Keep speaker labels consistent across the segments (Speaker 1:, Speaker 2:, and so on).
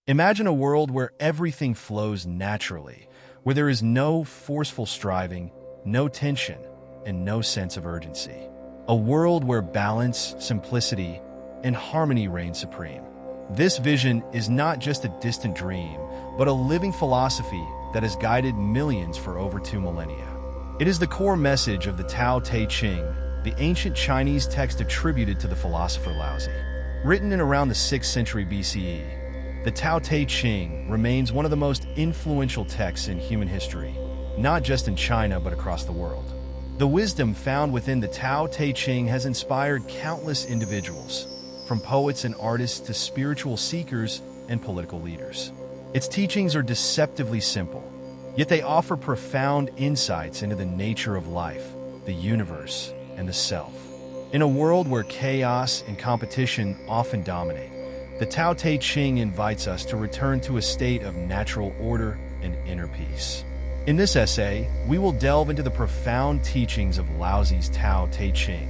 Speaker 1: Imagine a world where everything flows naturally, where there is no forceful striving, no tension, and no sense of urgency. A world where balance, simplicity, and harmony reign supreme. This vision is not just a distant dream, but a living philosophy that has guided millions for over 2 millennia. It is the core message of the Tao Te Ching, the ancient Chinese text attributed to the philosopher Laozi. Written in around the 6th century BCE, the Tao Te Ching remains one of the most influential texts in human history, not just in China but across the world. The wisdom found within the Tao Te Ching has inspired countless individuals, from poets and artists to spiritual seekers and political leaders. Its teachings are deceptively simple, yet they offer profound insights into the nature of life, the universe, and the self. In a world where chaos and competition often dominate, the Tao Te Ching invites us to return to a state of natural order and inner peace. In this essay, we will delve into the profound teachings of Laozi's Tao Te Ching,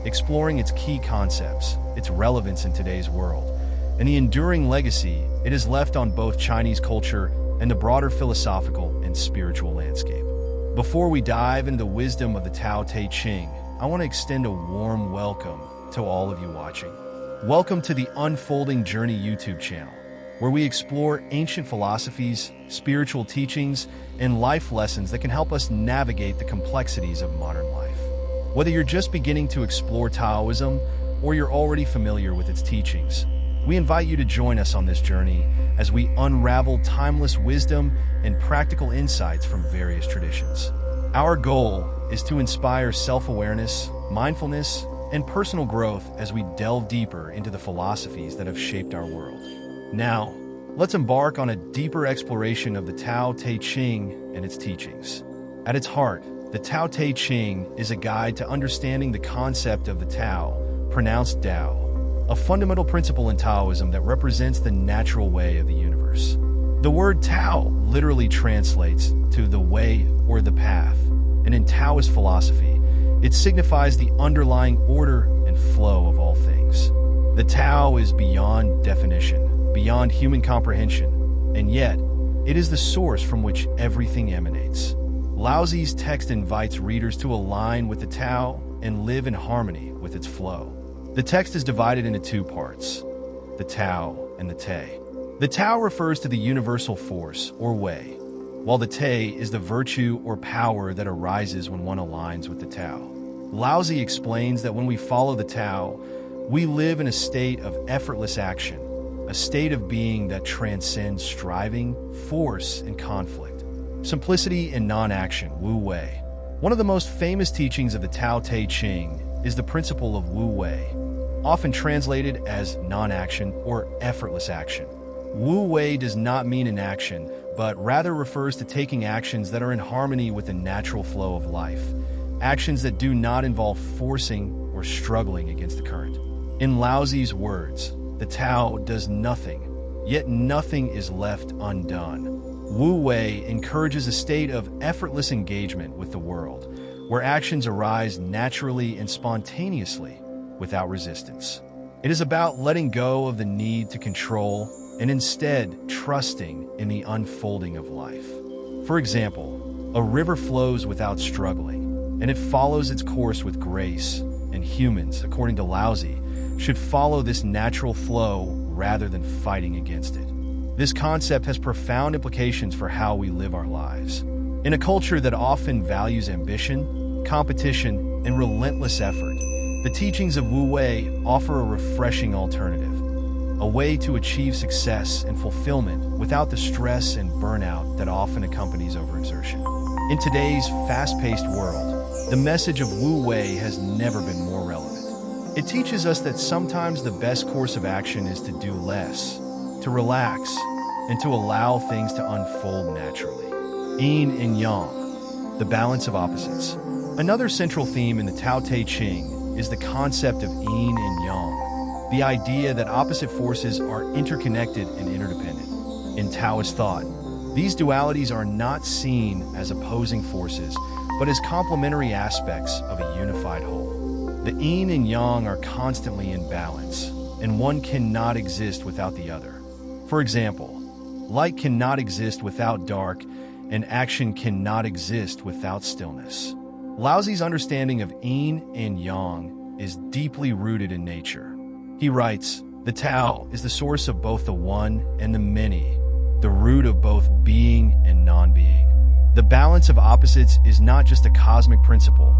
Speaker 1: exploring its key concepts, its relevance in today's world, and the enduring legacy it has left on both Chinese culture and the broader philosophical and spiritual landscape. Before we dive into the wisdom of the Tao Te Ching, I want to extend a warm welcome to all of you watching. Welcome to the Unfolding Journey YouTube channel, where we explore ancient philosophies, spiritual teachings, and life lessons that can help us navigate the complexities of modern life. Whether you're just beginning to explore Taoism or you're already familiar with its teachings, we invite you to join us on this journey as we unravel timeless wisdom and practical insights from various traditions. Our goal is to inspire self-awareness, mindfulness, and personal growth as we delve deeper into the philosophies that have shaped our world. Now, let's embark on a deeper exploration of the Tao Te Ching and its teachings. At its heart, the Tao Te Ching is a guide to understanding the concept of the Tao, pronounced Tao, a fundamental principle in Taoism that represents the natural way of the universe. The word Tao literally translates to the way or the path, and in Taoist philosophy, it signifies the underlying order and flow of all things. The Tao is beyond definition, beyond human comprehension, and yet, it is the source from which everything emanates. Laozi's text invites readers to align with the Tao and live in harmony with its flow. The text is divided into 2 parts, the Tao and the Te. The Tao refers to the universal force, or way, while the Te is the virtue or power that arises when one aligns with the Tao. Laozi explains that when we follow the Tao, we live in a state of effortless action, a state of being that transcends striving, force, and conflict. Simplicity and non-action, Wu Wei. One of the most famous teachings of the Tao Te Ching is the principle of Wu Wei, often translated as non-action or effortless action. Wu Wei does not mean inaction, but rather refers to taking actions that are in harmony with the natural flow of life, actions that do not involve forcing or struggling against the current. In Laozi's words, the Tao does nothing, yet nothing is left undone. Wu Wei encourages a state of effortless engagement with the world, where actions arise naturally and spontaneously, without resistance. It is about letting go of the need to control and instead trusting in the unfolding of life. For example, a river flows without struggling, and it follows its course with grace, and humans, according to Laozi, should follow this natural flow rather than fighting against it. This concept has profound implications for how we live our lives. In a culture that often values ambition, competition, and relentless effort, the teachings of Wu Wei offer a refreshing alternative, a way to achieve success and fulfillment without the stress and burnout that often accompanies overexertion. In today's fast-paced world, the message of Wu Wei has never been more relevant. It teaches us that sometimes the best course of action is to do less, to relax, and to allow things to unfold naturally. Yin and Yang, the balance of opposites. Another central theme in the Tao Te Ching is the concept of Yin and Yang, the idea that opposite forces are interconnected and interdependent. In Taoist thought, these dualities are not seen as opposing forces, but as complementary aspects of a unified whole. The Yin and Yang are constantly in balance, and one cannot exist without the other. For example, Light cannot exist without dark, and action cannot exist without stillness. Laozi's understanding of Yin and Yang is deeply rooted in nature. He writes, "The Tao is the source of both the one and the many, the root of both being and non-being. The balance of opposites is not just a cosmic principle,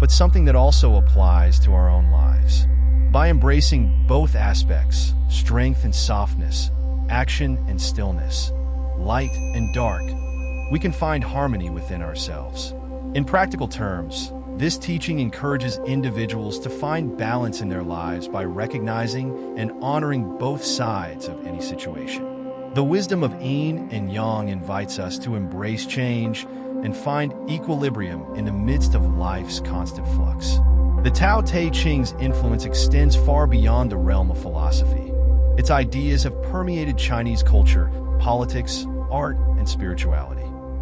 Speaker 1: but something that also applies to our own lives. By embracing both aspects, strength and softness, action and stillness, light and dark, we can find harmony within ourselves." In practical terms, this teaching encourages individuals to find balance in their lives by recognizing and honoring both sides of any situation. The wisdom of Yin and Yang invites us to embrace change and find equilibrium in the midst of life's constant flux. The Tao Te Ching's influence extends far beyond the realm of philosophy. Its ideas have permeated Chinese culture, politics, art, and spirituality.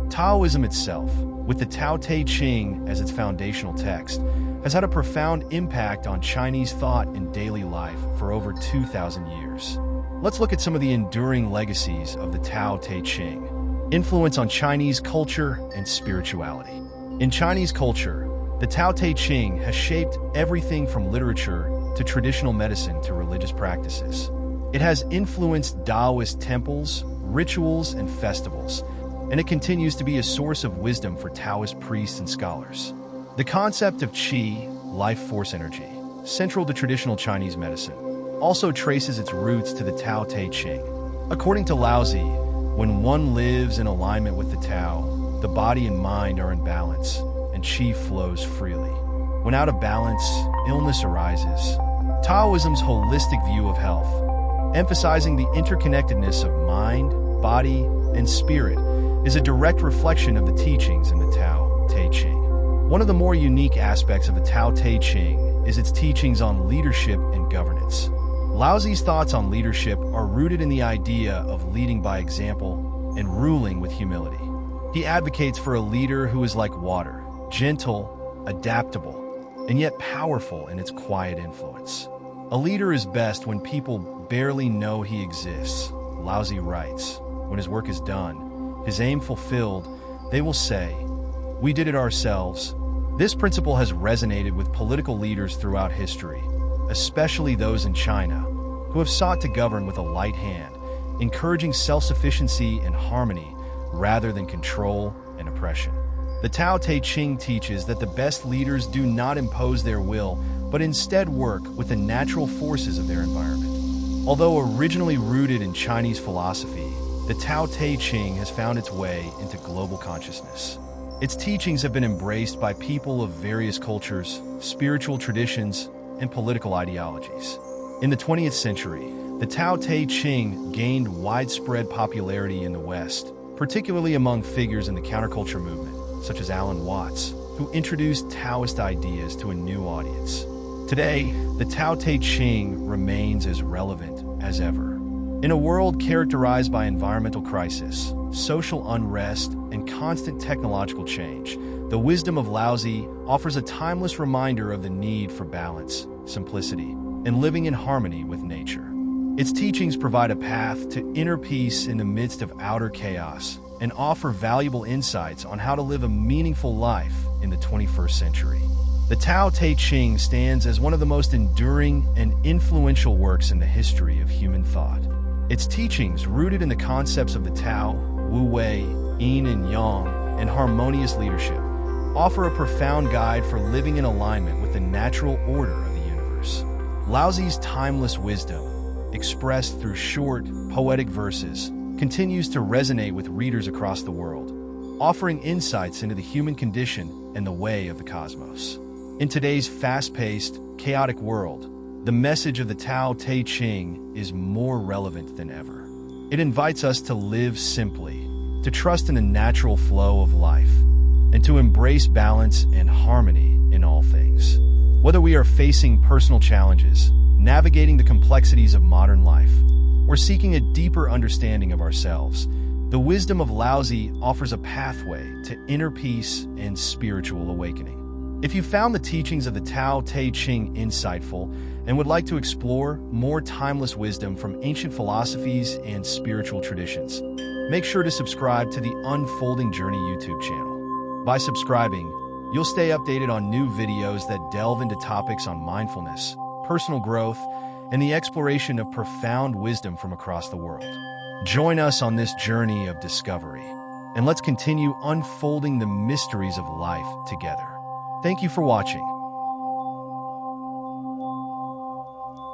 Speaker 1: Taoism itself, with the Tao Te Ching as its foundational text, has had a profound impact on Chinese thought and daily life for over 2,000 years. Let's look at some of the enduring legacies of the Tao Te Ching. Influence on Chinese culture and spirituality. In Chinese culture, the Tao Te Ching has shaped everything from literature to traditional medicine to religious practices. It has influenced Taoist temples, rituals, and festivals, and it continues to be a source of wisdom for Taoist priests and scholars. The concept of qi, life force energy, central to traditional Chinese medicine, also traces its roots to the Tao Te Ching. According to Laozi, when one lives in alignment with the Tao, the body and mind are in balance, and qi flows freely. When out of balance, illness arises. Taoism's holistic view of health, emphasizing the interconnectedness of mind, body, and spirit, is a direct reflection of the teachings in the Tao Te Ching. One of the more unique aspects of the Tao Te Ching is its teachings on leadership and governance. Laozi's thoughts on leadership are rooted in the idea of leading by example and ruling with humility. He advocates for a leader who is like water, gentle, adaptable, and yet powerful in its quiet influence. A leader is best when people barely know he exists. Laozi writes, "When his work is done, his aim fulfilled, they will say, 'We did it ourselves.'" This principle has resonated with political leaders throughout history, especially those in China, who have sought to govern with a light hand, encouraging self-sufficiency and harmony rather than control and oppression. The Tao Te Ching teaches that the best leaders do not impose their will, but instead work with the natural forces of their environment. Although originally rooted in Chinese philosophy, the Tao Te Ching has found its way into global consciousness. Its teachings have been embraced by people of various cultures, spiritual traditions, and political ideologies. In the 20th century, the Tao Te Ching gained widespread popularity in the West, particularly among figures in the counterculture movement, such as Alan Watts, who introduced Taoist ideas to a new audience. Today, the Tao Te Ching remains as relevant as ever. In a world characterized by environmental crisis, social unrest, and constant technological change, the wisdom of Laozi offers a timeless reminder of the need for balance, simplicity, and living in harmony with nature. Its teachings provide a path to inner peace in the midst of outer chaos and offer valuable insights on how to live a meaningful life in the 21st century. The Tao Te Ching stands as one of the most enduring and influential works in the history of human thought. Its teachings, rooted in the concepts of the Tao, Wu Wei, Yin and Yang, and harmonious leadership, offer a profound guide for living in alignment with the natural order of the universe. Laozi's timeless wisdom, expressed through short, poetic verses, continues to resonate with readers across the world, offering insights into the human condition and the way of the cosmos. In today's fast-paced, chaotic world, the message of the Tao Te Ching is more relevant than ever. It invites us to live simply, to trust in the natural flow of life, and to embrace balance and harmony in all things. Whether we are facing personal challenges, navigating the complexities of modern life, or seeking a deeper understanding of ourselves, the wisdom of Laozi offers a pathway to inner peace and spiritual awakening. If you found the teachings of the Tao Te Ching insightful and would like to explore more timeless wisdom from ancient philosophies and spiritual traditions, Make sure to subscribe to the Unfolding Journey YouTube channel. By subscribing, you'll stay updated on new videos that delve into topics on mindfulness, personal growth, and the exploration of profound wisdom from across the world. Join us on this journey of discovery, and let's continue unfolding the mysteries of life together. Thank you for watching.